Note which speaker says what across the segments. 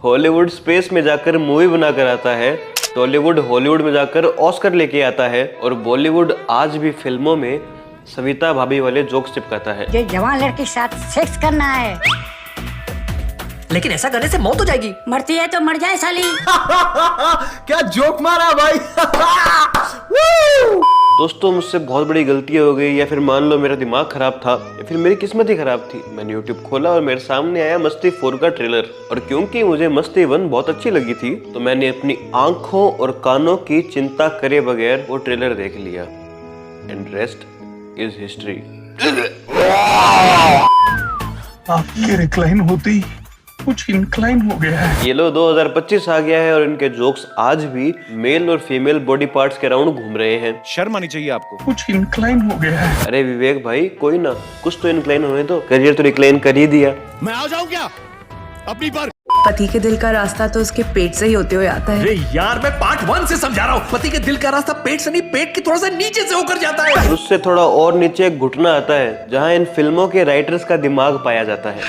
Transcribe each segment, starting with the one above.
Speaker 1: Hollywood space में जाकर movie बनाकर आता है, टॉलीवुड हॉलीवुड में जाकर ऑस्कर लेके आता है, और बॉलीवुड आज भी फिल्मों में सविता भाभी वाले जोक्स चिपकाता है।
Speaker 2: ये जवान लड़के के साथ सेक्स करना है,
Speaker 3: लेकिन ऐसा करने से मौत हो जाएगी।
Speaker 2: मरती है तो मर जाए साली।
Speaker 4: क्या जोक मारा भाई।
Speaker 1: दोस्तों, मुझसे बहुत बड़ी गलती हो गई, या फिर मान लो मेरा दिमाग खराब था, या फिर मेरी किस्मत ही खराब थी। मैंने YouTube खोला और मेरे सामने आया मस्ती 4 का ट्रेलर, और क्योंकि मुझे मस्ती 1 बहुत अच्छी लगी थी तो मैंने अपनी आंखों और कानों की चिंता करे बगैर वो ट्रेलर देख लिया। And rest is history.
Speaker 5: आपकी रिक्लाइन होती कुछ इंक्लाइन हो गया है।
Speaker 1: ये लो 2025 आ गया है और इनके जोक्स आज भी मेल और फीमेल बॉडी पार्ट्स के अराउंड घूम रहे हैं।
Speaker 6: शर्म आनी चाहिए आपको।
Speaker 5: कुछ इंक्लाइन हो गया है।
Speaker 1: अरे विवेक भाई, कोई ना, कुछ तो इंक्लाइन होने दो। करियर तो रिक्लाइन कर ही दिया।
Speaker 6: मैं आ जाऊं क्या अपनी पर?
Speaker 7: पति के दिल का रास्ता तो उसके पेट से ही होते हुए आता है।
Speaker 3: अरे यार, मैं पार्ट 1 से समझा रहा हूँ। पति के दिल का रास्ता पेट से नहीं, पेट के थोड़ा सा नीचे से होकर जाता है।
Speaker 1: उससे थोड़ा और नीचे एक घुटना आता है जहाँ इन फिल्मों के राइटर्स का दिमाग पाया जाता है।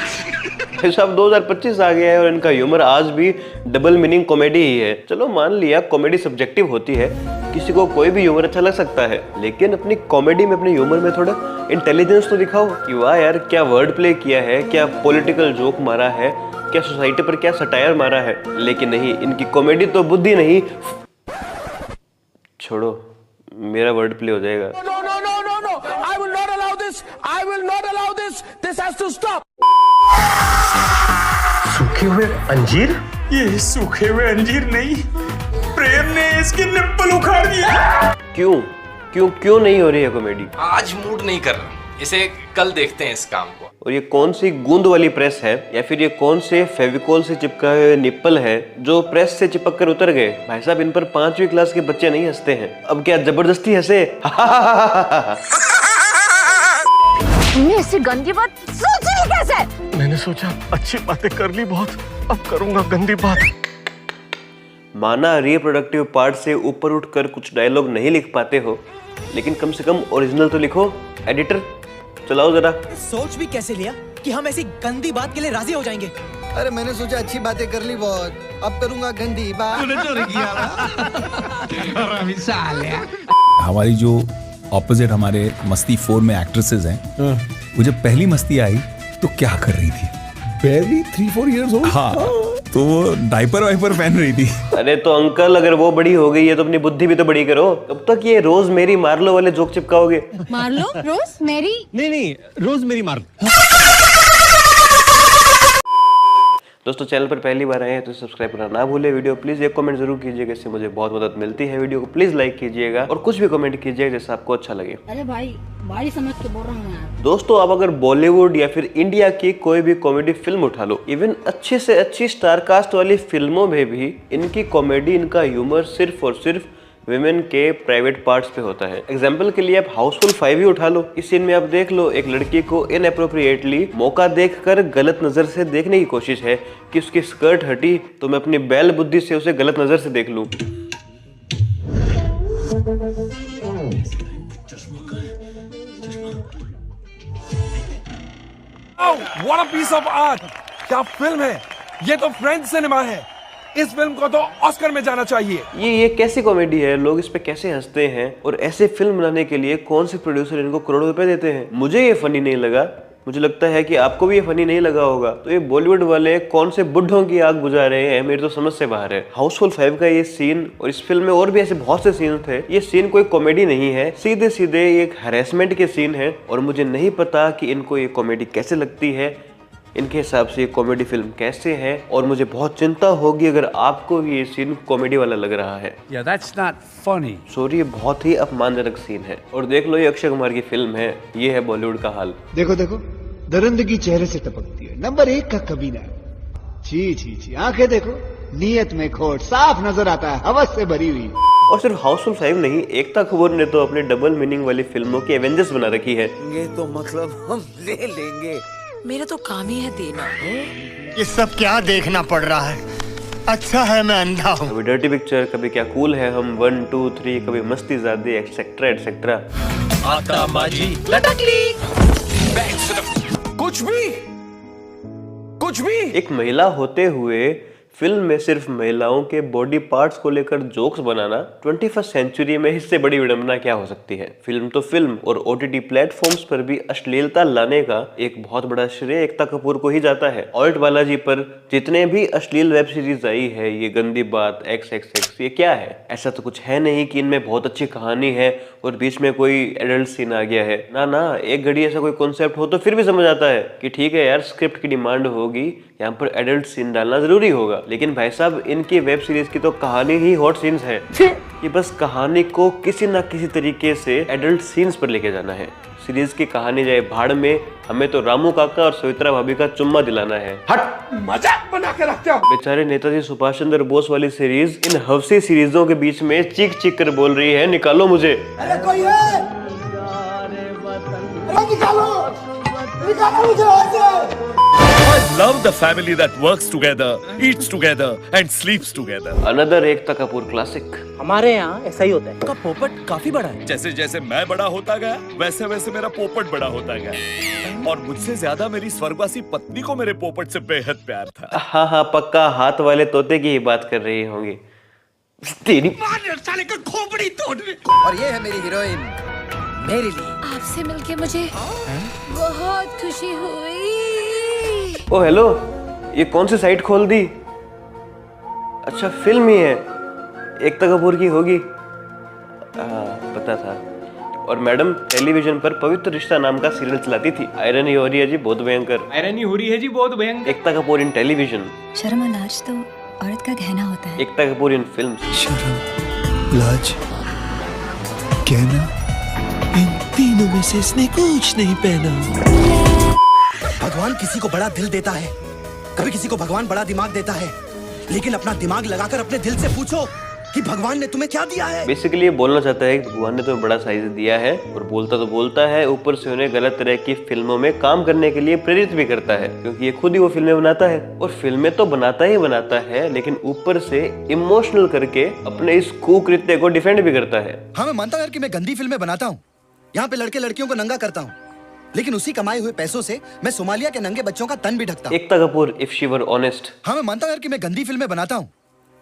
Speaker 1: सब 2025 आ गया है और इनका ह्यूमर आज भी डबल मीनिंग कॉमेडी ही है। चलो मान लिया कॉमेडी सब्जेक्टिव होती है, किसी को कोई भी ह्यूमर अच्छा लग सकता है, लेकिन अपनी कॉमेडी में, अपने ह्यूमर में थोड़ा इंटेलिजेंस तो दिखाओ कि वाह यार क्या वर्ड प्ले किया है, क्या पॉलिटिकल जोक मारा है, क्या सोसाइटी पर क्या सटायर मारा है। लेकिन नहीं, इनकी कॉमेडी तो बुद्धि नहीं, छोड़ो मेरा वर्ड प्ले हो जाएगा।
Speaker 4: I will not allow this. I will not allow this. This has to stop.
Speaker 5: सूखे हुए अंजीर? ये सूखे हुए अंजीर नहीं, प्रेम ने इसकी निप्पल उखाड़ दिया।
Speaker 1: क्यों क्यों क्यों नहीं हो रही है कॉमेडी?
Speaker 8: आज मूड नहीं कर रहा, इसे कल देखते हैं इस काम को।
Speaker 1: और ये कौन सी गूंद वाली प्रेस है, या फिर ये कौन से फेविकोल से चिपकाए हुए निप्पल है जो प्रेस से चिपक कर उतर गए? भाई साहब, इन पर 5वीं क्लास के बच्चे नहीं हंसते हैं। अब क्या जबरदस्ती हंसे?
Speaker 9: तुमने ऐसी गंदी बात सोची ही कैसे?
Speaker 5: मैंने सोचा अच्छी बातें कर ली बहुत, अब करूंगा गंदी बात।
Speaker 1: माना रिप्रोडक्टिव पार्ट से ऊपर उठकर कुछ डायलॉग नहीं लिख पाते हो, लेकिन कम से कम ओरिजिनल तो लिखो। एडिटर चलाओ जरा।
Speaker 3: सोच भी कैसे लिया कि हम ऐसी गंदी बात के लिए राजी हो जाएंगे?
Speaker 4: अरे मैंने सोचा अच्छी बातें कर ली बहुत, अब करूंगा गंदी बात।
Speaker 10: हमारी जो ऑपोजिट हमारे मस्ती 4 में एक्ट्रेसेस हैं, वो जब पहली मस्ती आई तो क्या कर रही थी?
Speaker 4: Barely 3-4 years old?
Speaker 10: हाँ, तो वो डायपर वाइपर पहन रही थी।
Speaker 1: अरे तो अंकल, अगर वो बड़ी हो गई है तो अपनी बुद्धि भी तो बड़ी करो। कब तक ये रोज मेरी मार लो वाले जोक चिपकाओगे?
Speaker 9: मार लो रोज मेरी?
Speaker 6: नहीं, रोज मेरी मार।
Speaker 1: दोस्तों, चैनल पर पहली बार आए हैं तो सब्सक्राइब करना ना भूले। वीडियो प्लीज एक कमेंट जरूर कीजिएगा, इससे मुझे बहुत मदद मिलती है। वीडियो को प्लीज लाइक कीजिएगा और कुछ भी कमेंट कीजिएगा जैसा आपको अच्छा लगे।
Speaker 2: अरे भाई, भारी समझ के बोल रहा हूँ यार।
Speaker 1: दोस्तों, आप अगर बॉलीवुड या फिर इंडिया की कोई भी कॉमेडी फिल्म उठा लो, इवन अच्छी से अच्छी स्टार कास्ट वाली फिल्मों में भी इनकी कॉमेडी, इनका ह्यूमर सिर्फ और सिर्फ विमेन के प्राइवेट पार्ट्स पे होता है। एग्जाम्पल के लिए आप हाउसफुल 5 ही उठा लो। इस सीन में आप देख लो, एक लड़की को इनअप्रोप्रिएटली मौका देखकर गलत नजर से देखने की कोशिश है कि उसकी स्कर्ट हटी तो मैं अपनी बैल बुद्धि से उसे गलत नजर से देख लूं।
Speaker 4: What a piece of art! क्या फिल्म है ये, तो फ्रेंच सिनेमा है। इस फिल्म को तो ऑस्कर में जाना चाहिए।
Speaker 1: ये कैसी कॉमेडी है? लोग इस पे कैसे हंसते हैं? और ऐसे फिल्म बनाने के लिए कौन से प्रोड्यूसर इनको करोड़ों रुपए देते हैं? मुझे ये फनी नहीं लगा, मुझे लगता है कि आपको भी ये फनी नहीं लगा होगा। तो ये बॉलीवुड वाले कौन से बुढ़ों की आग बुझा रहे हैं, मेरी तो समझ से बाहर है। हाउसफुल 5 का ये सीन, और इस फिल्म में और भी ऐसे बहुत से सीन थे, ये सीन कोई कॉमेडी नहीं है, सीधे सीधे एक हैरेसमेंट के सीन है। और मुझे नहीं पता कि इनको ये कॉमेडी कैसे लगती है, इनके हिसाब से ये कॉमेडी फिल्म कैसे है, और मुझे बहुत चिंता होगी अगर आपको ये सीन कॉमेडी वाला लग रहा है।
Speaker 6: Yeah, that's not funny.
Speaker 1: Sorry, ये बहुत ही अपमानजनक सीन है। और देख लो, ये अक्षय कुमार की फिल्म है, ये है बॉलीवुड का हाल।
Speaker 4: देखो देखो, दरिंदगी चेहरे से टपकती है, नंबर 1 का कबीना। छी छी छी, आंखें देखो, नीयत में खोट साफ नजर आता है, हवस से भरी हुई।
Speaker 1: और सिर्फ हाउसफुल 5 नहीं, एकता कपूर ने तो अपने डबल मीनिंग वाली फिल्मों की एवेंजर्स बना रखी है।
Speaker 3: ये तो मतलब हम ले लेंगे।
Speaker 7: मेरा तो काम ही है देना।
Speaker 4: ये सब क्या देखना पड़ रहा है? अच्छा है मैं अंधा हूँ।
Speaker 1: कभी डर्टी पिक्चर, कभी क्या कूल है हम 1, 2, 3, कभी मस्ती ज़ादी, एक्सेट्रा एक्सेट्रा।
Speaker 3: आता माजी लटकली।
Speaker 4: कुछ भी
Speaker 1: एक महिला होते हुए फिल्म में सिर्फ महिलाओं के बॉडी पार्ट्स को लेकर जोक्स बनाना 21st सेंचुरी में इससे बड़ी विडंबना क्या हो सकती है। फिल्म तो फिल्म, और OTT प्लेटफॉर्म्स पर भी अश्लीलता लाने का एक बहुत बड़ा श्रेय एकता कपूर को ही जाता है। ऑल्ट बालाजी पर जितने भी अश्लील वेब सीरीज आई है, ये गंदी बात, XXX, ये क्या है? ऐसा तो कुछ है नहीं कि इनमें बहुत अच्छी कहानी है और बीच में कोई एडल्ट सीन आ गया है। ना, एक घड़ी ऐसा कोई कॉन्सेप्ट हो तो फिर भी समझ आता है कि ठीक है यार, स्क्रिप्ट की डिमांड होगी, यहाँ पर एडल्ट सीन डालना जरूरी होगा। लेकिन भाई साहब, इनकी वेब सीरीज की तो कहानी ही हॉट सीन्स है कि बस कहानी को किसी ना किसी तरीके से एडल्ट सीन्स पर लेके जाना है। सीरीज की कहानी जाए भाड़ में, हमें तो रामू काका और सवित्रा भाभी का चुम्मा दिलाना है। हट, मजाक बना के रखते हो। बेचारे नेताजी सुभाष चंद्र बोस वाली सीरीज इन हवसी सीरीजों के बीच में चीख चीख कर बोल रही है, निकालो मुझे।
Speaker 3: अरे कोई है? निकालो मुझे।
Speaker 6: I love the family that works together, eats together and sleeps together.
Speaker 1: Another Ekta Kapoor classic.
Speaker 11: हमारे यहाँ ऐसा ही होता है।
Speaker 3: का पोपट काफी बड़ा है।
Speaker 6: जैसे जैसे मैं बड़ा होता गया, वैसे वैसे मेरा पोपट बड़ा होता गया, और मुझसे ज्यादा मेरी स्वर्गवासी पत्नी को मेरे पोपट से बेहद प्यार था।
Speaker 1: हाँ, पक्का हाथ वाले तोते की ही बात कर रही होंगी। तेरी
Speaker 3: साले का खोपड़ी तोड़। और ये है मेरी हीरोइन, मेरे लिए।
Speaker 7: आपसे मिलके मुझे बहुत खुशी हुई।
Speaker 1: ओ हेलो, ये कौन सी साइट खोल दी? अच्छा, फिल्म ही है, एकता कपूर की होगी। पता था। और मैडम टेलीविजन पर पवित्र रिश्ता नाम का सीरियल चलाती थी। आयरनी हो रही है जी, बहुत भयंकर।
Speaker 11: आयरनी हो रही है जी, बहुत भयंकर।
Speaker 1: Ekta Kapoor in television.
Speaker 7: शर्म और लाज तो औरत का गहना होता है।
Speaker 1: एकता कपूर इन फिल्म।
Speaker 3: शर्म, लाज, कहना, इन तीनों में से इसने कुछ नहीं पहना। भगवान किसी को बड़ा दिल देता है, कभी किसी को भगवान बड़ा दिमाग देता है, लेकिन अपना दिमाग लगाकर अपने दिल से पूछो कि भगवान ने तुम्हें क्या दिया है।
Speaker 1: बेसिकली ये बोलना चाहता है कि भगवान ने तुम्हें बड़ा साइज दिया है, और बोलता तो बोलता है, ऊपर से उन्हें गलत तरह की फिल्मों में काम करने के लिए प्रेरित भी करता है, क्योंकि ये खुद ही वो फिल्में बनाता है। और फिल्में तो बनाता ही बनाता है, लेकिन ऊपर से इमोशनल करके अपने इस कुकृत्य को डिफेंड भी करता है।
Speaker 3: हाँ, मैं मानता हूँ कि मैं गंदी फिल्में बनाता हूँ, यहाँ पे लड़के लड़कियों को नंगा करता हूँ, लेकिन उसी कमाए हुए पैसों से मैं सोमालिया के नंगे बच्चों का तन भी ढकता हूँ।
Speaker 1: Ekta Kapoor if she were honest.
Speaker 3: हाँ, मैं मानता हूँ कि मैं गंदी फिल्में बनाता हूँ,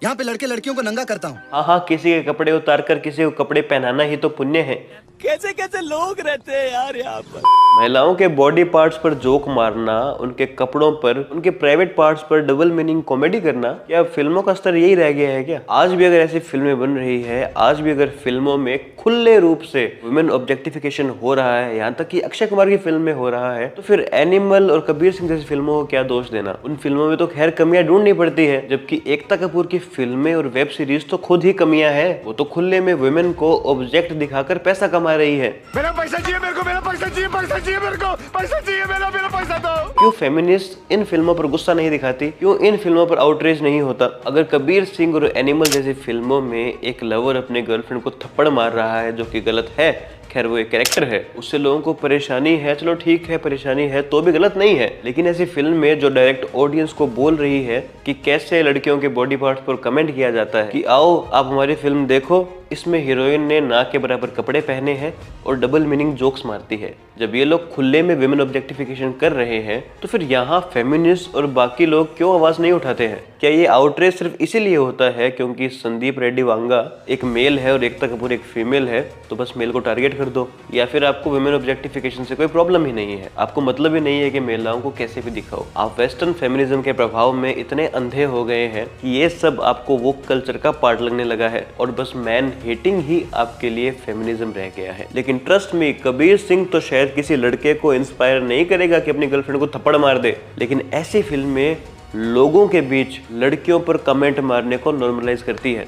Speaker 3: यहाँ पे लड़के लड़कियों को नंगा करता हूँ।
Speaker 1: हाँ, किसी के कपड़े उतार कर किसी को कपड़े पहनाना ही तो पुण्य है।
Speaker 6: कैसे कैसे लोग रहते हैं यार यहाँ पर।
Speaker 1: महिलाओं के बॉडी पार्ट्स पर जोक मारना, उनके कपड़ों पर, उनके प्राइवेट पार्ट्स पर डबल मीनिंग कॉमेडी करना, क्या फिल्मों का स्तर यही रह गया है क्या? आज भी अगर ऐसी फिल्में बन रही है, आज भी अगर फिल्मों में खुले रूप से वुमेन ऑब्जेक्टिफिकेशन हो रहा है, यहाँ तक कि अक्षय कुमार की फिल्म में हो रहा है, तो फिर एनिमल और कबीर सिंह जैसी फिल्मों को क्या दोष देना? उन फिल्मों में तो खैर कमियां ढूंढनी पड़ती है, जबकि एकता कपूर की फिल्में और वेब सीरीज तो खुद ही कमियां हैं। वो तो खुले में वुमेन को ऑब्जेक्ट दिखाकर पैसा कमा रही है।
Speaker 5: मेरा पैसा चाहिए मेरे को, मेरा पैसा चाहिए, पैसा चाहिए मेरे को, पैसा चाहिए, मेरा पैसा दो।
Speaker 1: क्यों फेमिनिस्ट इन फिल्मों पर गुस्सा नहीं दिखाती? क्यों इन फिल्मों पर आउटरीच नहीं होता? अगर कबीर सिंह और एनिमल जैसी फिल्मों में एक लवर अपने गर्लफ्रेंड को थप्पड़ मार रहा है, जो कि गलत है, खैर वो एक कैरेक्टर है, उससे लोगों को परेशानी है, चलो ठीक है, परेशानी है तो भी गलत नहीं है। लेकिन ऐसी फिल्म में जो डायरेक्ट ऑडियंस को बोल रही है कि कैसे लड़कियों के बॉडी पार्ट्स पर कमेंट किया जाता है कि आओ आप हमारी फिल्म देखो, इसमें हीरोइन ने नाक के बराबर कपड़े पहने हैं और डबल मीनिंग जोक्स मारती है। जब ये लोग खुले में विमेन ऑब्जेक्टिफिकेशन कर रहे हैं, तो फिर यहाँ फेमिनिस्ट और बाकी लोग क्यों आवाज नहीं उठाते हैं? क्या ये आउटरीच सिर्फ इसीलिए होता है क्योंकि संदीप रेड्डी वांगा एक मेल है और एकता कपूर एक फीमेल है, तो बस मेल को टारगेट कर दो? या फिर आपको विमेन ऑब्जेक्टिफिकेशन से कोई प्रॉब्लम ही नहीं है, आपको मतलब ही नहीं है कि महिलाओं को कैसे भी दिखाओ? आप वेस्टर्न फेमिनिज्म के प्रभाव में इतने अंधे हो गए हैं कि ये सब आपको वो कल्चर का पार्ट लगने लगा है, और बस मैन हेटिंग ही आपके लिए फेमिनिज्म रह गया है। लेकिन ट्रस्ट मी, कबीर सिंह तो शायद किसी लड़के को इंस्पायर नहीं करेगा कि अपनी गर्लफ्रेंड को थप्पड़ मार दे, लेकिन ऐसी फिल्में लोगों के बीच लड़कियों पर कमेंट मारने को नॉर्मलाइज करती है।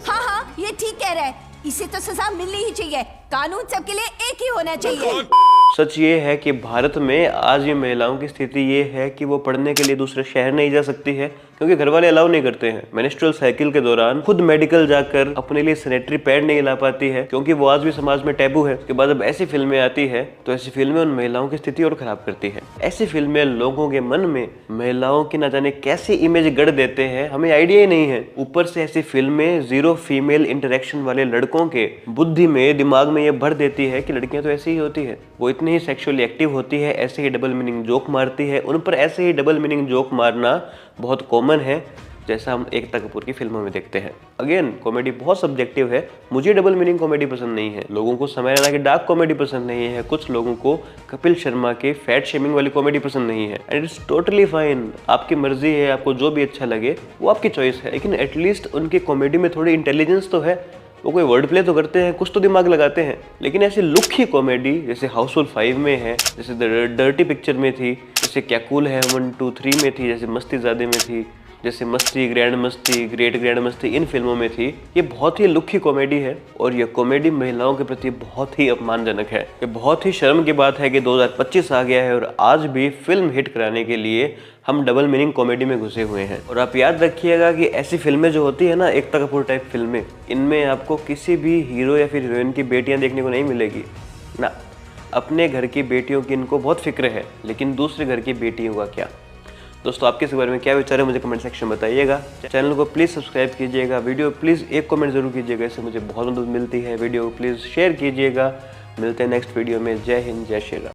Speaker 9: हाँ, ये ठीक कह रहा है, इसे तो सजा मिलनी ही चाहिए, कानून सबके लिए एक ही होना चाहिए।
Speaker 1: सच ये है कि भारत में आज ये महिलाओं की स्थिति ये है कि वो पढ़ने के लिए दूसरे शहर नहीं जा सकती है, क्योंकि घर वाले अलाउ नहीं करते हैं। मेंस्ट्रुअल साइकिल के दौरान खुद मेडिकल जाकर अपने लिए सैनिटरी पैड नहीं ला पाती है, क्योंकि वो आज भी समाज में टैबू है। उसके बाद अब ऐसी फिल्में आती है तो ऐसी फिल्में उन महिलाओं की स्थिति और खराब करती है। ऐसी फिल्में लोगों के मन में महिलाओं की न जाने कैसी इमेज गढ़ देते हैं, हमें आइडिया ही नहीं है। ऊपर से ऐसी फिल्में जीरो फीमेल इंटरेक्शन वाले लड़कों के बुद्धि में, दिमाग में ये भर देती है कि लड़कियां तो ऐसी ही होती है, वो इतनी ही सेक्सुअली एक्टिव होती है, ऐसे ही डबल मीनिंग जोक मारती है। उन पर ऐसे ही डबल मीनिंग जोक मारना बहुत कॉमन है, जैसा हम एकता कपूर की फिल्मों में देखते हैं। अगेन कॉमेडी बहुत सब्जेक्टिव है, मुझे डबल मीनिंग कॉमेडी पसंद नहीं है, लोगों को समय रैना की डार्क कॉमेडी पसंद नहीं है, कुछ लोगों को कपिल शर्मा के फैट शेमिंग वाली कॉमेडी पसंद नहीं है, एंड इट्स टोटली फाइन। आपकी मर्जी है, आपको जो भी अच्छा लगे वो आपकी चॉइस है, लेकिन एटलीस्ट उनकी कॉमेडी में थोड़ी इंटेलिजेंस तो है, वो कोई वर्ड प्ले तो करते हैं, कुछ तो दिमाग लगाते हैं। लेकिन ऐसी लुक कॉमेडी जैसे हाउसफुल 5 में है, जैसे डर्टी पिक्चर में थी, जैसे क्या कूल है 1, 2, 3 में थी, जैसे मस्ती ज़्यादा में थी, जैसे मस्ती, ग्रैंड मस्ती, ग्रेट ग्रैंड मस्ती इन फिल्मों में थी, ये बहुत ही लुक कॉमेडी है और ये कॉमेडी महिलाओं के प्रति बहुत ही अपमानजनक है। ये बहुत ही शर्म की बात है कि 2025 आ गया है और आज भी फिल्म हिट कराने के लिए हम डबल मीनिंग कॉमेडी में घुसे हुए हैं। और आप याद रखिएगा कि ऐसी फिल्में जो होती है ना, एकता कपूर टाइप फिल्में, इनमें आपको किसी भी हीरो या फिर हीरोइन की बेटियां देखने को नहीं मिलेगी ना। अपने घर की बेटियों की इनको बहुत फिक्र है, लेकिन दूसरे घर की बेटियों का क्या। दोस्तों आपके इस बारे में क्या विचार है मुझे कमेंट सेक्शन में बताइएगा। चैनल को प्लीज़ सब्सक्राइब कीजिएगा, वीडियो प्लीज़ एक कमेंट जरूर कीजिएगा, इससे मुझे बहुत मदद मिलती है। वीडियो को प्लीज़ शेयर कीजिएगा। मिलते हैं नेक्स्ट वीडियो में। जय हिंद, जय श्री राम।